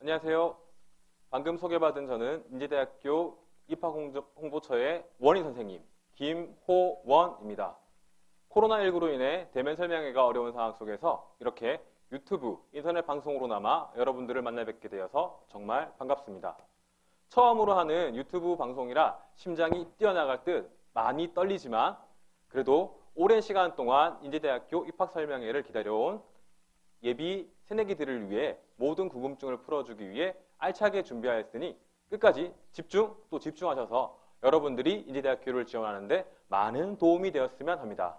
안녕하세요. 방금 소개받은 저는 인제대학교 입학홍보처의 원희 선생님 김호원입니다. 코로나19로 인해 대면 설명회가 어려운 상황 속에서 이렇게 유튜브, 인터넷 방송으로나마 여러분들을 만나 뵙게 되어서 정말 반갑습니다. 처음으로 하는 유튜브 방송이라 심장이 뛰어나갈 듯 많이 떨리지만 그래도 오랜 시간 동안 인제대학교 입학 설명회를 기다려온 예비 새내기들을 위해 모든 궁금증을 풀어주기 위해 알차게 준비하였으니 끝까지 집중 또 집중하셔서 여러분들이 인제대학교를 지원하는데 많은 도움이 되었으면 합니다.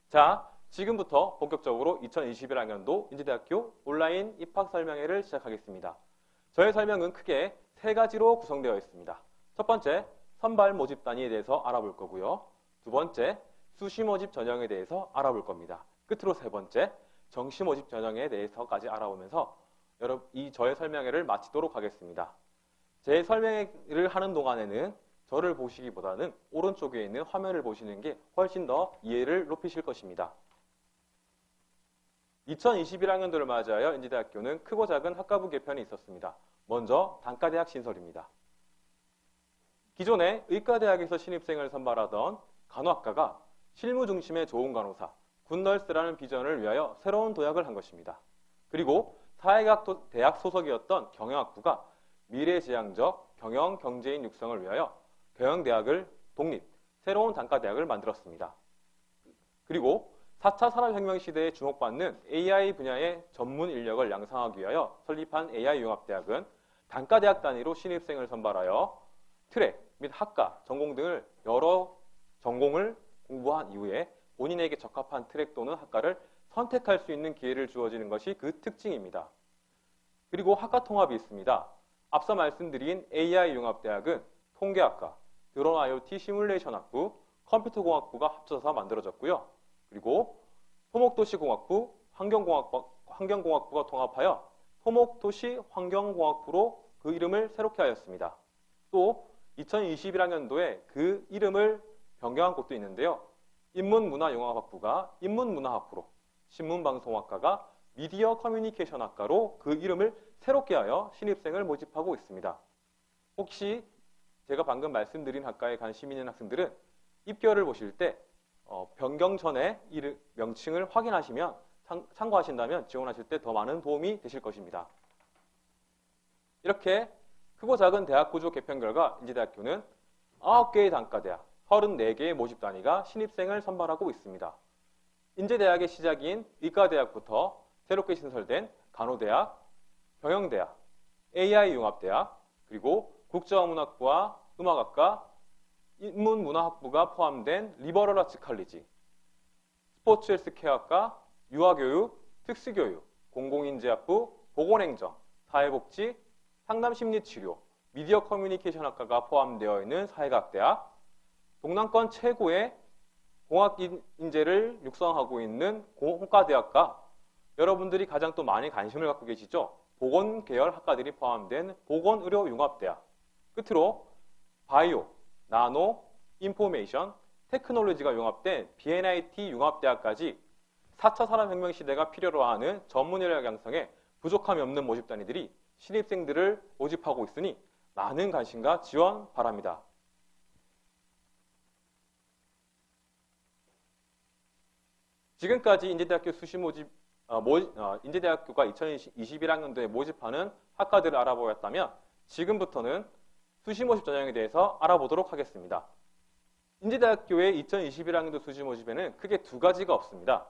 자, 지금부터 본격적으로 2021학년도 인제대학교 온라인 입학 설명회를 시작하겠습니다. 저의 설명은 크게 세 가지로 구성되어 있습니다. 첫 번째, 선발 모집 단위에 대해서 알아볼 거고요. 두 번째, 수시 모집 전형에 대해서 알아볼 겁니다. 끝으로 세 번째, 정시 모집 전형에 대해서까지 알아보면서 이 저의 설명회를 마치도록 하겠습니다. 제 설명회를 하는 동안에는 저를 보시기보다는 오른쪽에 있는 화면을 보시는 게 훨씬 더 이해를 높이실 것입니다. 2021학년도를 맞이하여 인제대학교는 크고 작은 학과부 개편이 있었습니다. 먼저 단과대학 신설입니다. 기존에 의과대학에서 신입생을 선발하던 간호학과가 실무 중심의 좋은 간호사, 굿널스라는 비전을 위하여 새로운 도약을 한 것입니다. 그리고 사회과학 대학 소속이었던 경영학부가 미래지향적 경영 경제인 육성을 위하여 경영대학을 독립, 새로운 단과대학을 만들었습니다. 그리고 4차 산업혁명 시대에 주목받는 AI 분야의 전문 인력을 양성하기 위하여 설립한 AI융합대학은 단과대학 단위로 신입생을 선발하여 트랙 및 학과, 전공 등을 여러 전공을 공부한 이후에 본인에게 적합한 트랙 또는 학과를 선택할 수 있는 기회를 주어지는 것이 그 특징입니다. 그리고 학과 통합이 있습니다. 앞서 말씀드린 AI융합대학은 통계학과, 드론 IoT 시뮬레이션 학부, 컴퓨터공학부가 합쳐서 만들어졌고요. 그리고 토목도시공학부, 환경공학부가 통합하여 토목도시 환경공학부로 그 이름을 새롭게 하였습니다. 또 2021학년도에 그 이름을 변경한 곳도 있는데요. 인문문화융합학부가 인문문화학부로, 신문방송학과가 미디어 커뮤니케이션학과로 그 이름을 새롭게 하여 신입생을 모집하고 있습니다. 혹시 제가 방금 말씀드린 학과에 관심 있는 학생들은 입결을 보실 때 변경 전에 명칭을 확인하시면 참고하신다면 지원하실 때 더 많은 도움이 되실 것입니다. 이렇게 크고 작은 대학 구조 개편 결과 인제대학교는 9개의 단과대학, 34개의 모집 단위가 신입생을 선발하고 있습니다. 인제대학의 시작인 의과대학부터 새롭게 신설된 간호대학, 경영대학, AI융합대학, 그리고 국제어문학부와 음악학과, 인문문화학부가 포함된 리버럴 아츠 칼리지, 스포츠 헬스케어학과, 유아교육, 특수교육, 공공인재학부, 보건행정, 사회복지, 상담심리치료, 미디어 커뮤니케이션학과가 포함되어 있는 사회과학대학, 동남권 최고의 공학 인재를 육성하고 있는 공과대학과 여러분들이 가장 또 많이 관심을 갖고 계시죠? 보건 계열 학과들이 포함된 보건의료융합대학, 끝으로 바이오, 나노, 인포메이션, 테크놀로지가 융합된 BNIT 융합대학까지 4차 산업혁명 시대가 필요로 하는 전문인력 양성에 부족함이 없는 모집 단위들이 신입생들을 모집하고 있으니 많은 관심과 지원 바랍니다. 지금까지 인제대학교 수시 모집, 인제대학교가 2021학년도에 모집하는 학과들을 알아보았다면 지금부터는 수시 모집 전형에 대해서 알아보도록 하겠습니다. 인제대학교의 2021학년도 수시 모집에는 크게 두 가지가 없습니다.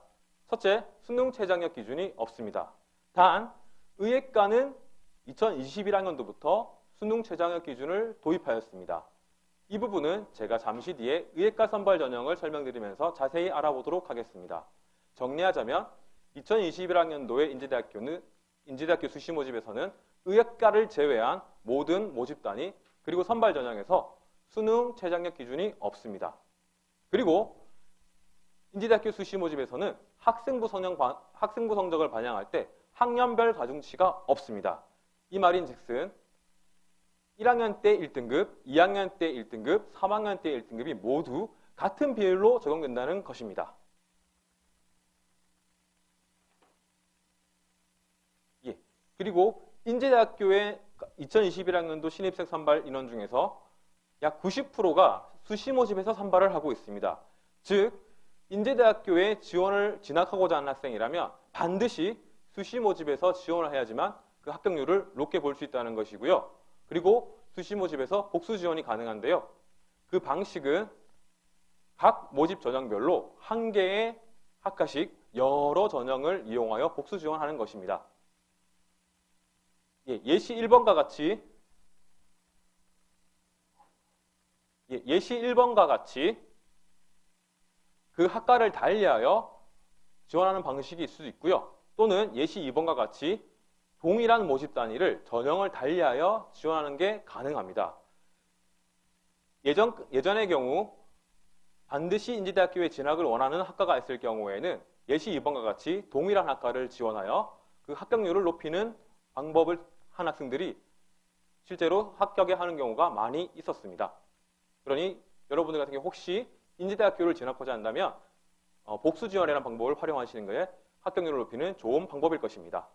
첫째, 수능 최장력 기준이 없습니다. 단, 의예과는 2021학년도부터 수능 최장력 기준을 도입하였습니다. 이 부분은 제가 잠시 뒤에 의예과 선발 전형을 설명드리면서 자세히 알아보도록 하겠습니다. 정리하자면 2021학년도의 인제대학교 수시 모집에서는 의예과를 제외한 모든 모집 단위 그리고 선발 전형에서 수능 최장력 기준이 없습니다. 그리고 인제대학교 수시 모집에서는 학생부 성적을 반영할 때 학년별 가중치가 없습니다. 이 말인즉슨 1학년 때 1등급, 2학년 때 1등급, 3학년 때 1등급이 모두 같은 비율로 적용된다는 것입니다. 그리고 인제대학교의 2021학년도 신입생 선발 인원 중에서 약 90%가 수시 모집에서 선발을 하고 있습니다. 즉, 인제대학교에 지원을 진학하고자 하는 학생이라면 반드시 수시 모집에서 지원을 해야지만 그 합격률을 높게 볼 수 있다는 것이고요. 그리고 수시 모집에서 복수 지원이 가능한데요. 그 방식은 각 모집 전형별로 한 개의 학과씩 여러 전형을 이용하여 복수 지원하는 것입니다. 예시 1번과 같이 그 학과를 달리하여 지원하는 방식이 있을 수 있고요. 또는 예시 2번과 같이 동일한 모집 단위를 전형을 달리하여 지원하는 게 가능합니다. 예전의 경우 반드시 인제대학교에 진학을 원하는 학과가 있을 경우에는 예시 2번과 같이 동일한 학과를 지원하여 그 합격률을 높이는 방법을 한 학생들이 실제로 합격에 하는 경우가 많이 있었습니다. 그러니 여러분들 같은 경우 혹시 인제대학교를 진학하고자 한다면 복수 지원이라는 방법을 활용하시는 것에 합격률을 높이는 좋은 방법일 것입니다.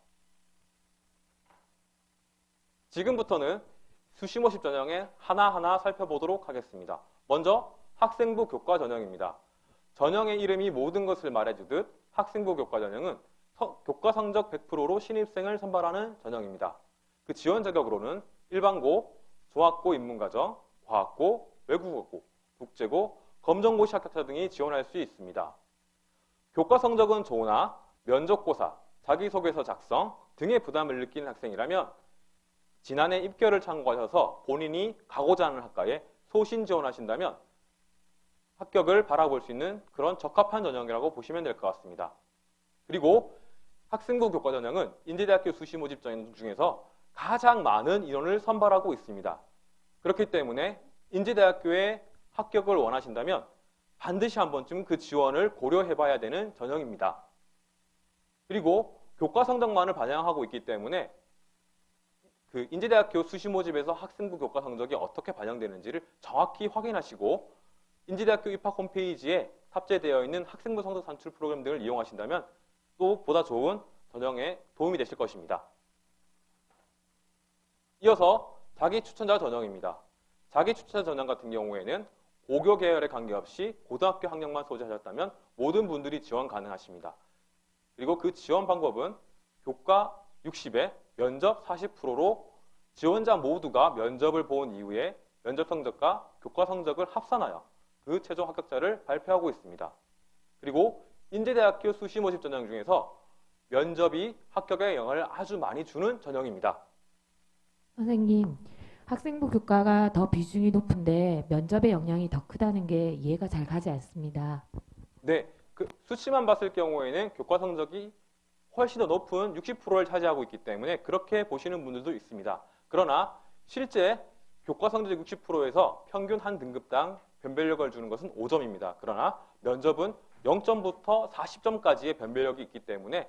지금부터는 수시 모집 전형에 하나하나 살펴보도록 하겠습니다. 먼저 학생부 교과 전형입니다. 전형의 이름이 모든 것을 말해주듯 학생부 교과 전형은 교과 성적 100%로 신입생을 선발하는 전형입니다. 그 지원 자격으로는 일반고, 종합고 인문과정, 과학고, 외국어고, 국제고, 검정고시 합격자 등이 지원할 수 있습니다. 교과 성적은 좋으나 면접고사, 자기소개서 작성 등의 부담을 느끼는 학생이라면 지난해 입결을 참고하셔서 본인이 가고자 하는 학과에 소신 지원하신다면 합격을 바라볼 수 있는 그런 적합한 전형이라고 보시면 될 것 같습니다. 그리고 학생부 교과 전형은 인제대학교 수시 모집 전형 중에서 가장 많은 인원을 선발하고 있습니다. 그렇기 때문에 인제대학교에 합격을 원하신다면 반드시 한 번쯤 그 지원을 고려해봐야 되는 전형입니다. 그리고 교과 성적만을 반영하고 있기 때문에 그 인제대학교 수시 모집에서 학생부 교과 성적이 어떻게 반영되는지를 정확히 확인하시고 인제대학교 입학 홈페이지에 탑재되어 있는 학생부 성적 산출 프로그램 등을 이용하신다면 또 보다 좋은 전형에 도움이 되실 것입니다. 이어서 자기 추천자 전형입니다. 자기 추천자 전형 같은 경우에는 고교 계열에 관계없이 고등학교 학력만 소지하셨다면 모든 분들이 지원 가능하십니다. 그리고 그 지원 방법은 교과 60에 면접 40%로 지원자 모두가 면접을 본 이후에 면접 성적과 교과 성적을 합산하여 그 최종 합격자를 발표하고 있습니다. 그리고 인제대학교 수시 모집 전형 중에서 면접이 합격에 영향을 아주 많이 주는 전형입니다. 선생님, 학생부 교과가 더 비중이 높은데 면접의 영향이 더 크다는 게 이해가 잘 가지 않습니다. 네, 그 수치만 봤을 경우에는 교과 성적이 훨씬 더 높은 60%를 차지하고 있기 때문에 그렇게 보시는 분들도 있습니다. 그러나 실제 교과 성적 60%에서 평균 한 등급당 변별력을 주는 것은 5점입니다. 그러나 면접은 0점부터 40점까지의 변별력이 있기 때문에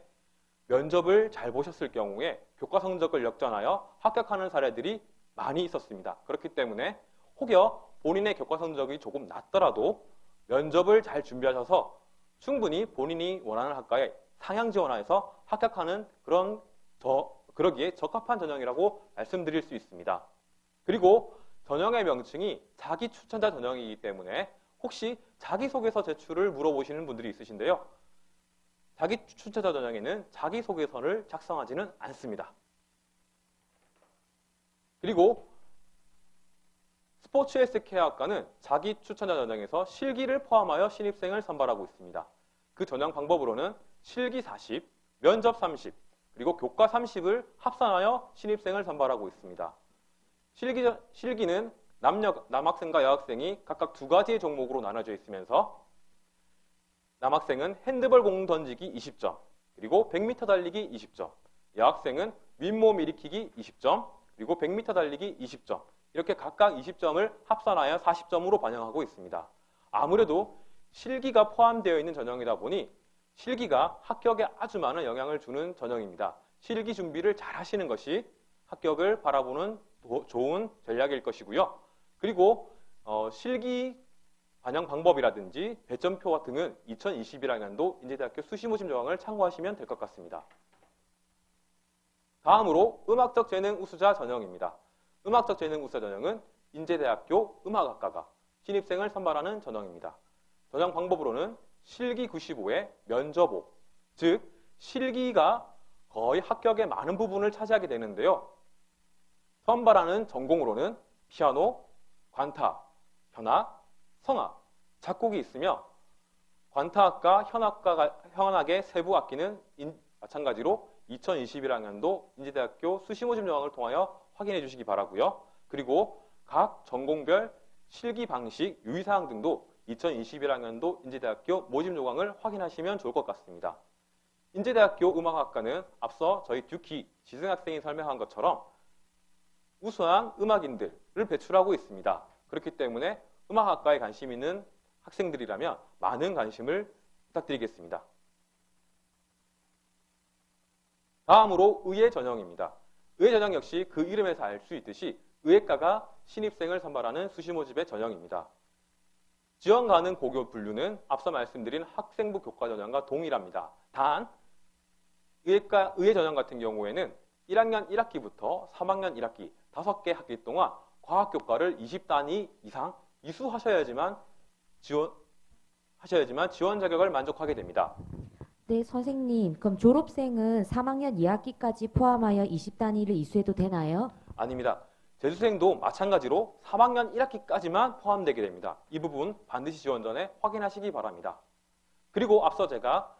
면접을 잘 보셨을 경우에 교과 성적을 역전하여 합격하는 사례들이 많이 있었습니다. 그렇기 때문에 혹여 본인의 교과 성적이 조금 낮더라도 면접을 잘 준비하셔서 충분히 본인이 원하는 학과에 상향 지원하여서 합격하는 그러기에 적합한 전형이라고 말씀드릴 수 있습니다. 그리고 전형의 명칭이 자기 추천자 전형이기 때문에 혹시 자기소개서 제출을 물어보시는 분들이 있으신데요. 자기 추천자 전형에는 자기소개서를 작성하지는 않습니다. 그리고 스포츠 헬스케어학과는 자기 추천자 전형에서 실기를 포함하여 신입생을 선발하고 있습니다. 그 전형 방법으로는 실기 40, 면접 30, 그리고 교과 30을 합산하여 신입생을 선발하고 있습니다. 실기는 남학생과 여학생이 각각 두 가지의 종목으로 나눠져 있으면서 남학생은 핸드볼 공 던지기 20점, 그리고 100m 달리기 20점, 여학생은 윗몸 일으키기 20점, 그리고 100m 달리기 20점, 이렇게 각각 20점을 합산하여 40점으로 반영하고 있습니다. 아무래도 실기가 포함되어 있는 전형이다 보니 실기가 합격에 아주 많은 영향을 주는 전형입니다. 실기 준비를 잘 하시는 것이 합격을 바라보는 좋은 전략일 것이고요. 그리고 실기 반영 방법이라든지 배점표 등은 2021학년도 인제대학교 수시 모집 조항을 참고하시면 될 것 같습니다. 다음으로 음악적 재능 우수자 전형입니다. 음악적 재능 우수자 전형은 인제대학교 음악학과가 신입생을 선발하는 전형입니다. 전형 방법으로는 실기 95에 면접 5, 즉 실기가 거의 합격의 많은 부분을 차지하게 되는데요. 선발하는 전공으로는 피아노, 관타, 현악, 성악, 작곡이 있으며 관타악과 현악의 세부 악기는 마찬가지로 2021학년도 인제대학교 수시모집 요강을 통하여 확인해 주시기 바라고요. 그리고 각 전공별 실기 방식, 유의사항 등도 2021학년도 인제대학교 모집 요강을 확인하시면 좋을 것 같습니다. 인제대학교 음악학과는 앞서 저희 듀키 지승학생이 설명한 것처럼 우수한 음악인들을 배출하고 있습니다. 그렇기 때문에 음악학과에 관심 있는 학생들이라면 많은 관심을 부탁드리겠습니다. 다음으로 의예 전형입니다. 의예 전형 역시 그 이름에서 알 수 있듯이 의예과가 신입생을 선발하는 수시모집의 전형입니다. 지원 가능 고교 분류는 앞서 말씀드린 학생부 교과 전형과 동일합니다. 단 의예 전형 같은 경우에는 1학년 1학기부터 3학년 1학기 5개 학기 동안 과학교과를 20단위 이상 이수하셔야지만 지원 자격을 만족하게 됩니다. 네, 선생님. 그럼 졸업생은 3학년 2학기까지 포함하여 20단위를 이수해도 되나요? 아닙니다. 재수생도 마찬가지로 3학년 1학기까지만 포함되게 됩니다. 이 부분 반드시 지원 전에 확인하시기 바랍니다. 그리고 앞서 제가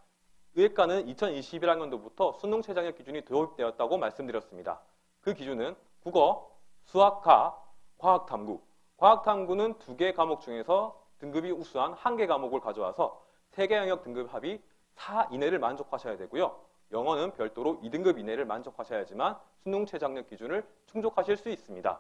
의예과는 2021학년도부터 수능 최저학력 기준이 도입되었다고 말씀드렸습니다. 그 기준은 국어, 수학과, 과학탐구. 과학탐구는 2개 과목 중에서 등급이 우수한 1개 과목을 가져와서 3개 영역 등급 합이 4 이내를 만족하셔야 되고요. 영어는 별도로 2등급 이내를 만족하셔야지만 수능 최저학력 기준을 충족하실 수 있습니다.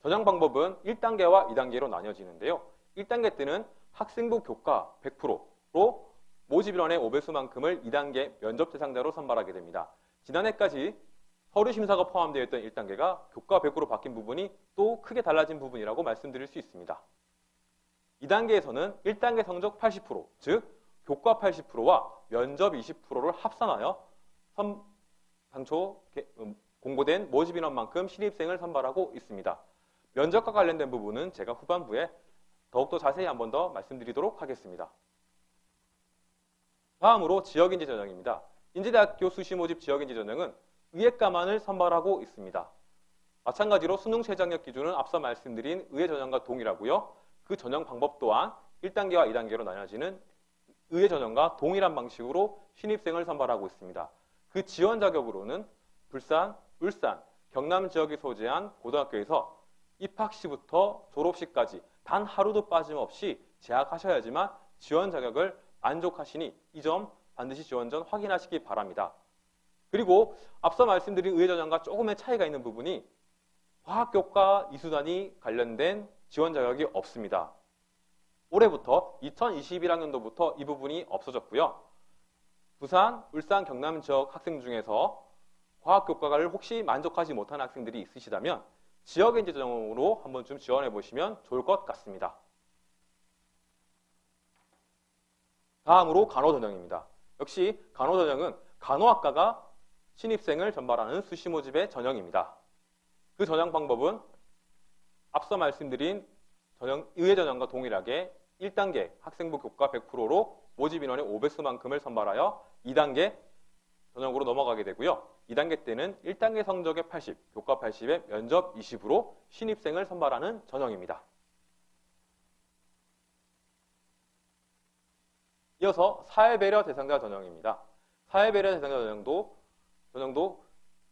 전형 방법은 1단계와 2단계로 나뉘어지는데요. 1단계 때는 학생부 교과 100%로 모집인원의 5배수만큼을 2단계 면접 대상자로 선발하게 됩니다. 지난해까지 서류 심사가 포함되어 있던 1단계가 교과 100% 바뀐 부분이 또 크게 달라진 부분이라고 말씀드릴 수 있습니다. 2단계에서는 1단계 성적 80%, 즉 교과 80%와 면접 20%를 합산하여 당초 공고된 모집 인원만큼 신입생을 선발하고 있습니다. 면접과 관련된 부분은 제가 후반부에 더욱더 자세히 한 번 더 말씀드리도록 하겠습니다. 다음으로 지역인재 전형입니다. 인제대학교 수시모집 지역인재 전형은 의예과만을 선발하고 있습니다. 마찬가지로 수능 최저학력 기준은 앞서 말씀드린 의예 전형과 동일하고요. 그 전형 방법 또한 1단계와 2단계로 나뉘어지는 의예 전형과 동일한 방식으로 신입생을 선발하고 있습니다. 그 지원 자격으로는 불산, 울산, 경남 지역이 소재한 고등학교에서 입학 시부터 졸업 시까지 단 하루도 빠짐없이 재학하셔야지만 지원 자격을 만족하시니 이 점 반드시 지원 전 확인하시기 바랍니다. 그리고 앞서 말씀드린 의예 전형과 조금의 차이가 있는 부분이 과학교과 이수단위 관련된 지원 자격이 없습니다. 올해부터 2021학년도부터 이 부분이 없어졌고요. 부산, 울산, 경남 지역 학생 중에서 과학교과를 혹시 만족하지 못하는 학생들이 있으시다면 지역인재 전형으로 한 번쯤 지원해 보시면 좋을 것 같습니다. 다음으로 간호 전형입니다. 역시 간호 전형은 간호학과가 신입생을 전발하는 수시모집의 전형입니다. 그 전형 방법은 앞서 말씀드린 의예 전형과 동일하게 1단계 학생부 교과 100%로 모집 인원의 5배수만큼을 선발하여 2단계 전형으로 넘어가게 되고요. 2단계 때는 1단계 성적의 80, 교과 80에 면접 20으로 신입생을 선발하는 전형입니다. 이어서 사회배려 대상자 전형입니다. 사회배려 대상자 전형도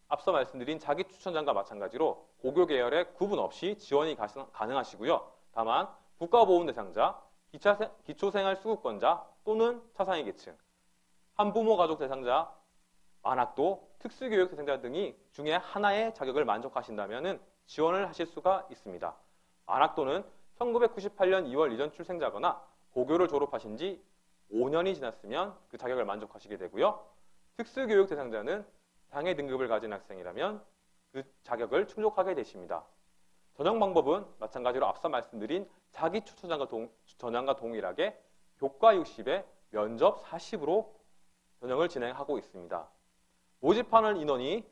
앞서 말씀드린 자기 추천자과 마찬가지로 고교 계열에 구분 없이 지원이 가능하시고요. 다만 국가보험 대상자, 기초생활수급권자 또는 차상위 계층, 한부모 가족 대상자, 만학도, 특수교육 대상자 등이 중에 하나의 자격을 만족하신다면 지원을 하실 수가 있습니다. 만학도는 1998년 2월 이전 출생자거나 고교를 졸업하신 지 5년이 지났으면 그 자격을 만족하시게 되고요. 특수교육 대상자는 장애 등급을 가진 학생이라면 그 자격을 충족하게 되십니다. 전형 방법은 마찬가지로 앞서 말씀드린 자기 추천전형과 동일하게 교과 60에 면접 40으로 전형을 진행하고 있습니다. 모집하는 인원이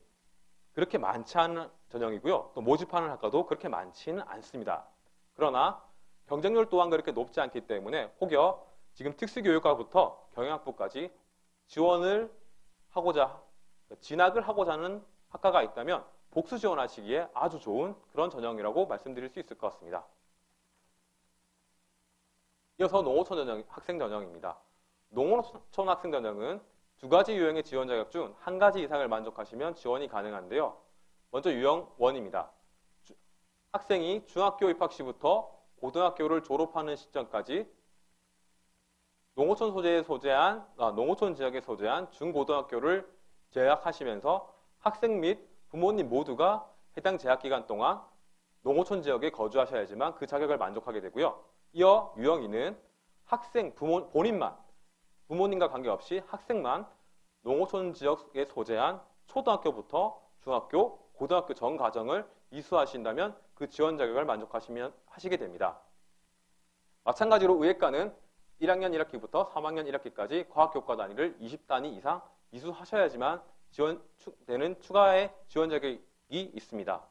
그렇게 많지 않은 전형이고요. 또 모집하는 학과도 그렇게 많지는 않습니다. 그러나 경쟁률 또한 그렇게 높지 않기 때문에 혹여 지금 특수교육과부터 경영학부까지 지원을 하고자, 진학을 하고자 하는 학과가 있다면 복수 지원하시기에 아주 좋은 그런 전형이라고 말씀드릴 수 있을 것 같습니다. 이어서 농어촌 학생 전형입니다. 농어촌 학생 전형은 두 가지 유형의 지원 자격 중 한 가지 이상을 만족하시면 지원이 가능한데요. 먼저 유형 1입니다. 학생이 중학교 입학 시부터 고등학교를 졸업하는 시점까지 농어촌 지역에 소재한 중고등학교를 재학하시면서 학생 및 부모님 모두가 해당 재학 기간 동안 농어촌 지역에 거주하셔야지만 그 자격을 만족하게 되고요. 이어 유형 2는 학생 본인만 부모님과 관계없이 학생만 농어촌 지역에 소재한 초등학교부터 중학교, 고등학교 전 과정을 이수하신다면 그 지원 자격을 하시게 됩니다. 마찬가지로 의예과는 1학년 1학기부터 3학년 1학기까지 과학교과 단위를 20단위 이상 이수하셔야지만 되는 추가의 지원 자격이 있습니다.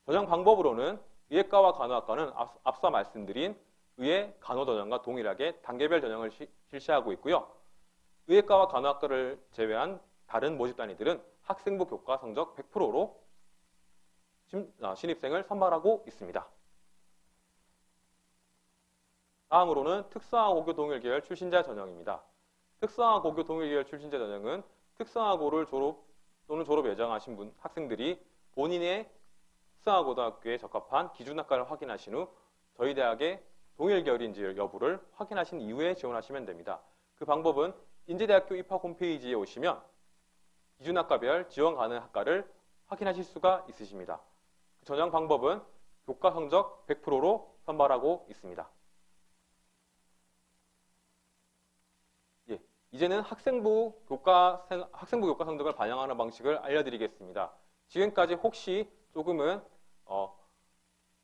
전형 방법으로는 의예과와 간호학과는 앞서 말씀드린 의예 간호 전형과 동일하게 단계별 전형을 실시하고 있고요. 의예과와 간호학과를 제외한 다른 모집 단위들은 학생부 교과 성적 100%로 신입생을 선발하고 있습니다. 다음으로는 특성화고교 동일계열 출신자 전형입니다. 특성화고교 동일계열 출신자 전형은 특성화고를 졸업 예정하신 학생들이 본인의 특성화고등학교에 적합한 기준학과를 확인하신 후 저희 대학의 동일계열인지 여부를 확인하신 이후에 지원하시면 됩니다. 그 방법은 인제대학교 입학 홈페이지에 오시면 기준학과별 지원 가능 학과를 확인하실 수가 있으십니다. 그 전형 방법은 교과 성적 100%로 선발하고 있습니다. 이제는 학생부 교과 성적을 반영하는 방식을 알려드리겠습니다. 지금까지 혹시 조금은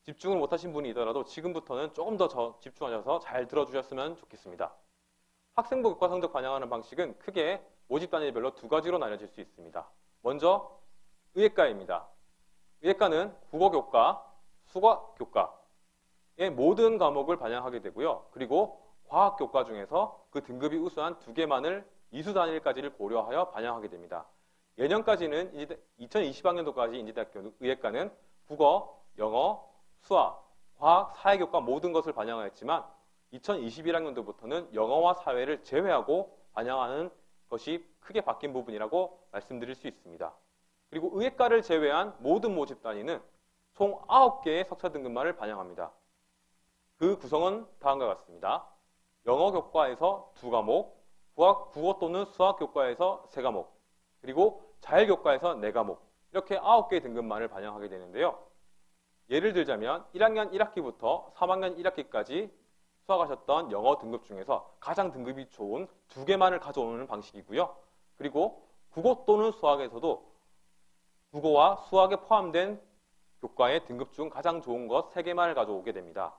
집중을 못하신 분이더라도 지금부터는 조금 더 집중하셔서 잘 들어주셨으면 좋겠습니다. 학생부 교과 성적 반영하는 방식은 크게 모집 단위별로 두 가지로 나눠질 수 있습니다. 먼저 의예과입니다. 의예과는 국어교과, 수학교과의 모든 과목을 반영하게 되고요. 그리고 과학교과 중에서 그 등급이 우수한 두 개만을 이수 단일까지를 고려하여 반영하게 됩니다. 예년까지는 2020학년도까지 인제대학교 의예과는 국어, 영어, 수학, 과학, 사회교과 모든 것을 반영하였지만 2021학년도부터는 영어와 사회를 제외하고 반영하는 것이 크게 바뀐 부분이라고 말씀드릴 수 있습니다. 그리고 의예과를 제외한 모든 모집 단위는 총 9개의 석차 등급만을 반영합니다. 그 구성은 다음과 같습니다. 영어 교과에서 2과목, 국어 또는 수학 교과에서 3과목, 그리고 자율 교과에서 4과목, 이렇게 9개의 등급만을 반영하게 되는데요. 예를 들자면 1학년 1학기부터 3학년 1학기까지 수학하셨던 영어 등급 중에서 가장 등급이 좋은 2개만을 가져오는 방식이고요. 그리고 국어 또는 수학에서도 국어와 수학에 포함된 교과의 등급 중 가장 좋은 것 3개만을 가져오게 됩니다.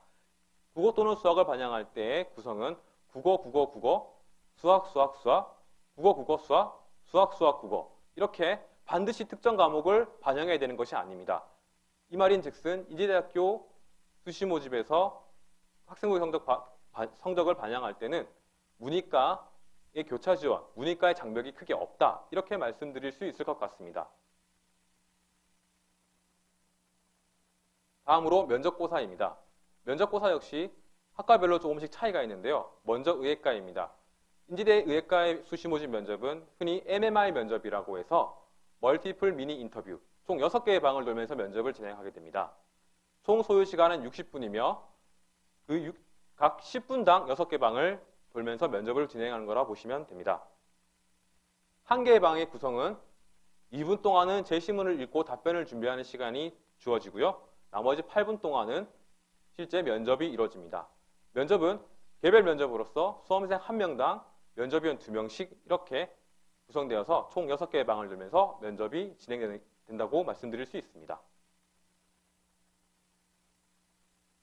국어 또는 수학을 반영할 때의 구성은 국어, 수학, 국어, 수학, 국어 이렇게 반드시 특정 과목을 반영해야 되는 것이 아닙니다. 이 말인즉슨 인제대학교 수시 모집에서 학생부 성적을 반영할 때는 문이과의 교차 지원, 문이과의 장벽이 크게 없다 이렇게 말씀드릴 수 있을 것 같습니다. 다음으로 면접고사입니다. 면접고사 역시 학과별로 조금씩 차이가 있는데요. 먼저 의예과입니다. 인지대 의예과의 수시 모집 면접은 흔히 MMI 면접이라고 해서 멀티플 미니 인터뷰, 총 6개의 방을 돌면서 면접을 진행하게 됩니다. 총 소요 시간은 60분이며 각 10분당 6개 방을 돌면서 면접을 진행하는 거라 보시면 됩니다. 한 개의 방의 구성은 2분 동안은 제시문을 읽고 답변을 준비하는 시간이 주어지고요. 나머지 8분 동안은 실제 면접이 이루어집니다. 면접은 개별 면접으로서 수험생 1명당 면접위원 2명씩 이렇게 구성되어서 총 6개의 방을 돌면서 면접이 진행된다고 말씀드릴 수 있습니다.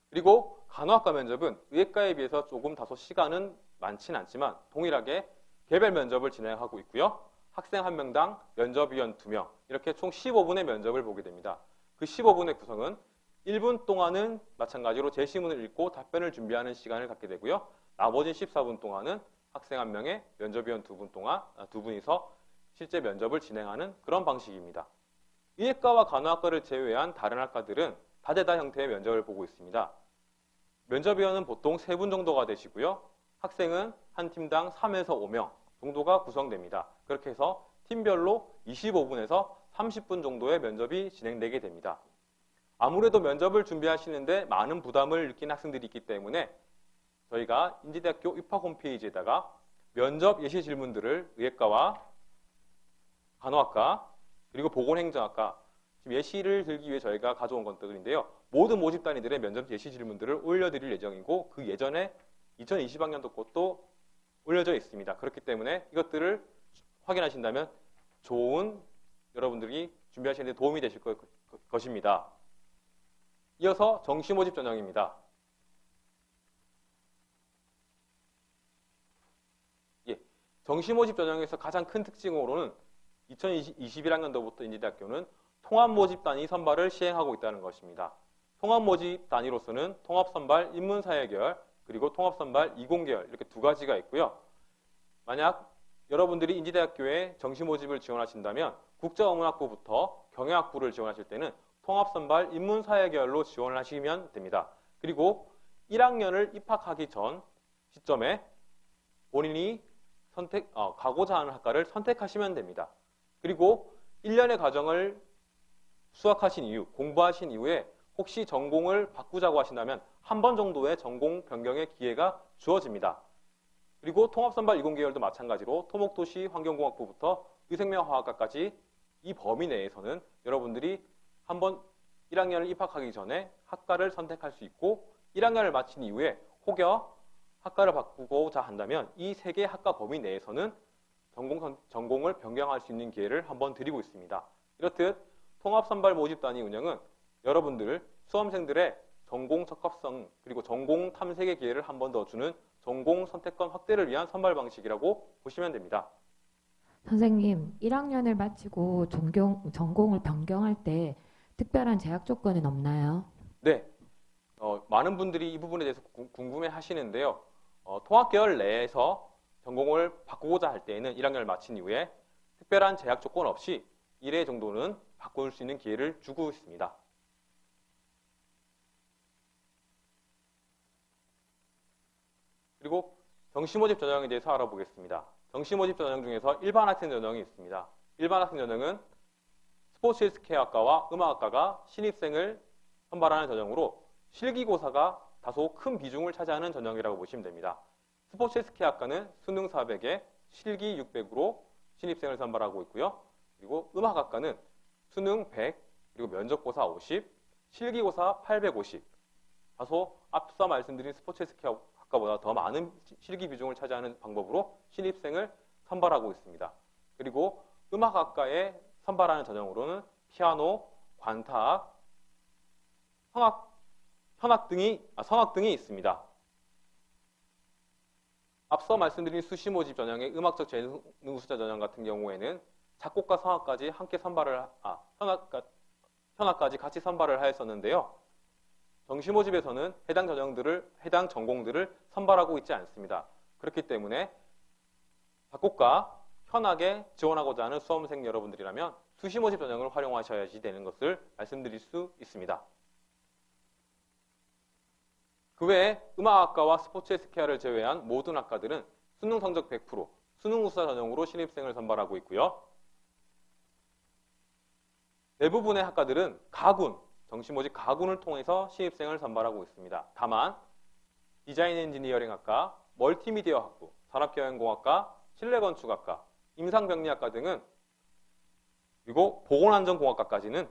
그리고 간호학과 면접은 의예과에 비해서 조금 다소 시간은 많지는 않지만 동일하게 개별 면접을 진행하고 있고요. 학생 1명당 면접위원 2명, 이렇게 총 15분의 면접을 보게 됩니다. 그 15분의 구성은 1분 동안은 마찬가지로 제시문을 읽고 답변을 준비하는 시간을 갖게 되고요. 나머지 14분 동안은 학생 1명에 면접위원 2분이서 실제 면접을 진행하는 그런 방식입니다. 의예과와 간호학과를 제외한 다른 학과들은 다대다 형태의 면접을 보고 있습니다. 면접위원은 보통 3분 정도가 되시고요. 학생은 한 팀당 3에서 5명 정도가 구성됩니다. 그렇게 해서 팀별로 25분에서 30분 정도의 면접이 진행되게 됩니다. 아무래도 면접을 준비하시는데 많은 부담을 느낀 학생들이 있기 때문에 저희가 인지대학교 입학 홈페이지에다가 면접 예시 질문들을 의예과와 간호학과 그리고 보건행정학과 지금 예시를 들기 위해 저희가 가져온 것들인데요. 모든 모집 단위들의 면접 예시 질문들을 올려드릴 예정이고 그 예전에 2020학년도 것도 올려져 있습니다. 그렇기 때문에 이것들을 확인하신다면 좋은 여러분들이 준비하시는 데 도움이 되실 것입니다. 이어서 정시 모집 전형입니다. 정시 모집 전형에서 가장 큰 특징으로는 2021학년도부터 인지대학교는 통합 모집 단위 선발을 시행하고 있다는 것입니다. 통합 모집 단위로서는 통합 선발 인문사회계열 그리고 통합 선발 이공계열 이렇게 두 가지가 있고요. 만약 여러분들이 인지대학교에 정시 모집을 지원하신다면 국제어문학부부터 경영학부를 지원하실 때는 통합 선발 인문사회계열로 지원을 하시면 됩니다. 그리고 1학년을 입학하기 전 시점에 본인이 가고자 하는 학과를 선택하시면 됩니다. 그리고 1년의 과정을 수학하신 이후, 공부하신 이후에 혹시 전공을 바꾸자고 하신다면 한 번 정도의 전공 변경의 기회가 주어집니다. 그리고 통합선발 이공계열도 마찬가지로 토목도시 환경공학부부터 위생명화학과까지 이 범위 내에서는 여러분들이 한번 1학년을 입학하기 전에 학과를 선택할 수 있고 1학년을 마친 이후에 혹여 학과를 바꾸고자 한다면 이 세 개의 학과 범위 내에서는 전공을 변경할 수 있는 기회를 한번 드리고 있습니다. 이렇듯 통합선발 모집단위 운영은 여러분들 수험생들의 전공 적합성 그리고 전공 탐색의 기회를 한 번 더 주는 전공 선택권 확대를 위한 선발 방식이라고 보시면 됩니다. 선생님, 1학년을 마치고 전공을 변경할 때 특별한 제약 조건은 없나요? 네, 많은 분들이 이 부분에 대해서 궁금해 하시는데요. 통합계열 내에서 전공을 바꾸고자 할 때에는 1학년을 마친 이후에 특별한 제약 조건 없이 1회 정도는 바꿀 수 있는 기회를 주고 있습니다. 그리고 정시 모집 전형에 대해서 알아보겠습니다. 정시 모집 전형 중에서 일반 학생 전형이 있습니다. 일반 학생 전형은 스포츠 헬스케어학과와 음악학과가 신입생을 선발하는 전형으로 실기고사가 다소 큰 비중을 차지하는 전형이라고 보시면 됩니다. 스포츠 헬스케어학과는 수능 400에 실기 600으로 신입생을 선발하고 있고요. 그리고 음악학과는 수능 100, 그리고 면접고사 50, 실기고사 850. 다소 앞서 말씀드린 스포츠 헬스케어학과보다 더 많은 실기 비중을 차지하는 방법으로 신입생을 선발하고 있습니다. 그리고 음악학과에 선발하는 전형으로는 피아노, 관타악, 성악 등이 있습니다. 앞서 말씀드린 수시 모집 전형의 음악적 재능 우수자 전형 같은 경우에는 작곡과 성악까지 함께 현악까지 같이 선발을 하였었는데요. 정시 모집에서는 해당 전공들을 선발하고 있지 않습니다. 그렇기 때문에 작곡과 현악에 지원하고자 하는 수험생 여러분들이라면 수시 모집 전형을 활용하셔야지 되는 것을 말씀드릴 수 있습니다. 그 외에 음악학과와 스포츠 헬스케어를 제외한 모든 학과들은 수능 성적 100%, 수능 우수자 전형으로 신입생을 선발하고 있고요. 대부분의 학과들은 정시 모집 가군을 통해서 신입생을 선발하고 있습니다. 다만 디자인 엔지니어링학과, 멀티미디어 학부, 산업경영공학과, 실내건축학과, 임상병리학과 등은 그리고 보건안전공학과까지는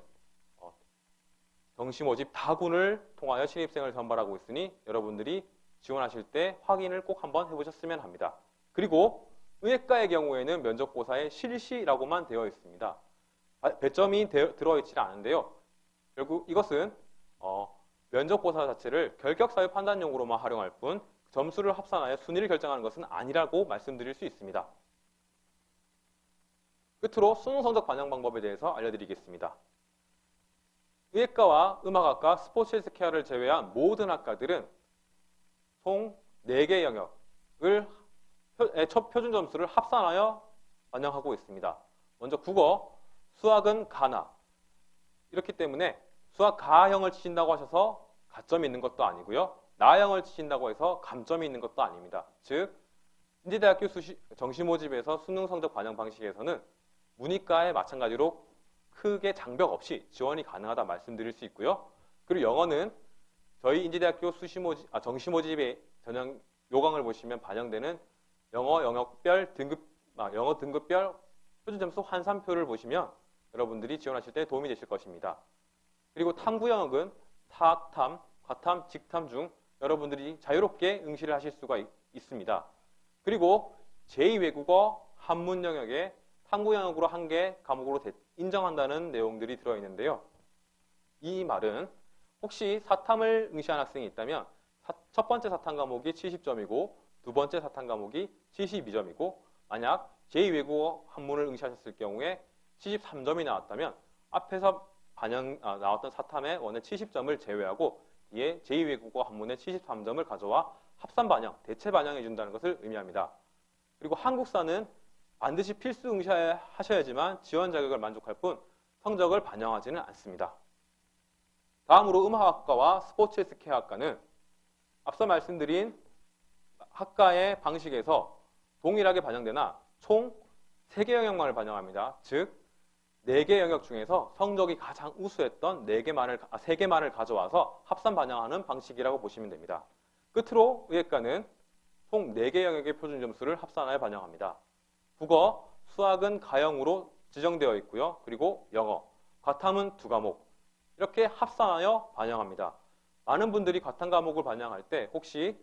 정시 모집 다군을 통하여 신입생을 선발하고 있으니 여러분들이 지원하실 때 확인을 꼭 한번 해보셨으면 합니다. 그리고 의예과의 경우에는 면접고사에 실시라고만 되어 있습니다. 배점이 들어있지 않은데요. 결국 이것은 면접고사 자체를 결격사유 판단용으로만 활용할 뿐 점수를 합산하여 순위를 결정하는 것은 아니라고 말씀드릴 수 있습니다. 끝으로 수능 성적 반영 방법에 대해서 알려드리겠습니다. 의예과와 음악학과, 스포츠 헬스케어를 제외한 모든 학과들은 총 4개 영역을 첫 표준 점수를 합산하여 반영하고 있습니다. 먼저 국어, 수학은 가나. 이렇기 때문에 수학 가형을 치신다고 하셔서 가점이 있는 것도 아니고요. 나형을 치신다고 해서 감점이 있는 것도 아닙니다. 즉 인제대학교 정시 모집에서 수능 성적 반영 방식에서는 문이과에 마찬가지로 크게 장벽 없이 지원이 가능하다 말씀드릴 수 있고요. 그리고 영어는 저희 인제대학교 정시 모집의 전형 요강을 보시면 반영되는 영어 영역별 영어 등급별 표준 점수 환산표를 보시면 여러분들이 지원하실 때 도움이 되실 것입니다. 그리고 탐구 영역은 타학탐, 과탐, 직탐 중 여러분들이 자유롭게 응시를 하실 수가 있습니다. 그리고 제2외국어 한문 영역에 탐구 영역으로 1개 과목으로 인정한다는 내용들이 들어있는데요. 이 말은 혹시 사탐을 응시한 학생이 있다면 첫 번째 사탐 과목이 70점이고 두 번째 사탐 과목이 72점이고 만약 제2외국어 한문을 응시하셨을 경우에 73점이 나왔다면 앞에서 나왔던 사탐의 원의 70점을 제외하고 이에 제2외국어 한문의 73점을 가져와 합산 반영, 대체 반영해 준다는 것을 의미합니다. 그리고 한국사는 반드시 필수 응시하셔야지만 지원 자격을 만족할 뿐 성적을 반영하지는 않습니다. 다음으로 음악학과와 스포츠 헬스케어학과는 앞서 말씀드린 학과의 방식에서 동일하게 반영되나 총 3개 영역만을 반영합니다. 즉 4개 영역 중에서 성적이 가장 우수했던 3개만을 가져와서 합산 반영하는 방식이라고 보시면 됩니다. 끝으로 의예과는 총 4개 영역의 표준 점수를 합산하여 반영합니다. 국어, 수학은 가형으로 지정되어 있고요. 그리고 영어, 과탐은 2과목 이렇게 합산하여 반영합니다. 많은 분들이 과탐 과목을 반영할 때 혹시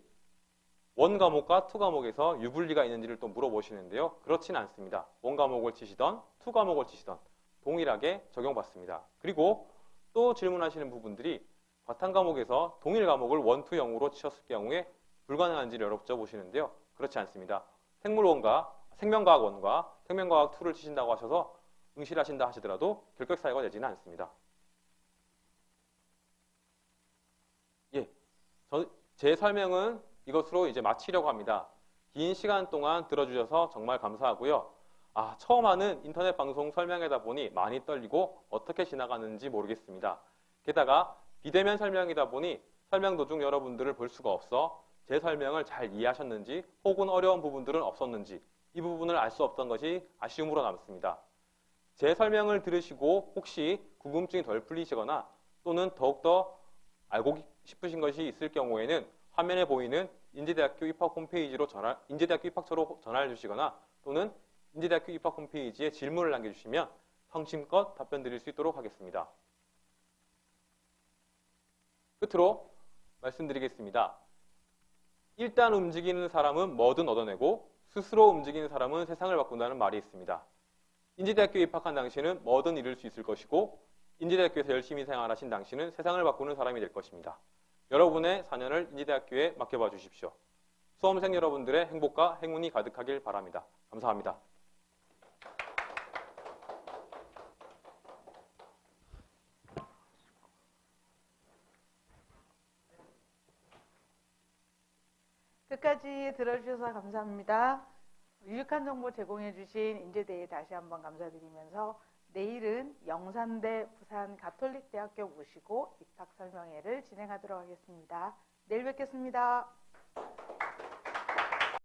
원 과목과 투 과목에서 유불리가 있는지를 또 물어보시는데요. 그렇지는 않습니다. 원 과목을 치시던 투 과목을 치시던 동일하게 적용받습니다. 그리고 또 질문하시는 부분들이 과탐 과목에서 동일 과목을 1, 2, 0으로 치셨을 경우에 불가능한지를 여쭤보시는데요. 그렇지 않습니다. 생명과학 1과 생명과학 2를 치신다고 하셔서 응시를 하신다 하시더라도 결격 사유가 되지는 않습니다. 예, 제 설명은 이것으로 이제 마치려고 합니다. 긴 시간 동안 들어주셔서 정말 감사하고요. 처음 하는 인터넷 방송 설명이다 보니 많이 떨리고 어떻게 지나가는지 모르겠습니다. 게다가 비대면 설명이다 보니 설명 도중 여러분들을 볼 수가 없어 제 설명을 잘 이해하셨는지 혹은 어려운 부분들은 없었는지 이 부분을 알 수 없던 것이 아쉬움으로 남습니다. 제 설명을 들으시고 혹시 궁금증이 덜 풀리시거나 또는 더욱더 알고 싶으신 것이 있을 경우에는 화면에 보이는 인제대학교 입학 홈페이지로 인제대학교 입학처로 전화를 주시거나 또는 인제대학교 입학 홈페이지에 질문을 남겨주시면 성심껏 답변 드릴 수 있도록 하겠습니다. 끝으로 말씀드리겠습니다. 일단 움직이는 사람은 뭐든 얻어내고 스스로 움직이는 사람은 세상을 바꾼다는 말이 있습니다. 인제대학교에 입학한 당신은 뭐든 이룰 수 있을 것이고 인제대학교에서 열심히 생활하신 당신은 세상을 바꾸는 사람이 될 것입니다. 여러분의 4년을 인제대학교에 맡겨봐 주십시오. 수험생 여러분들의 행복과 행운이 가득하길 바랍니다. 감사합니다. 끝까지 들어주셔서 감사합니다. 유익한 정보 제공해 주신 인제대에 다시 한번 감사드리면서 내일은 영산대 부산가톨릭대학교 모시고 입학 설명회를 진행하도록 하겠습니다. 내일 뵙겠습니다.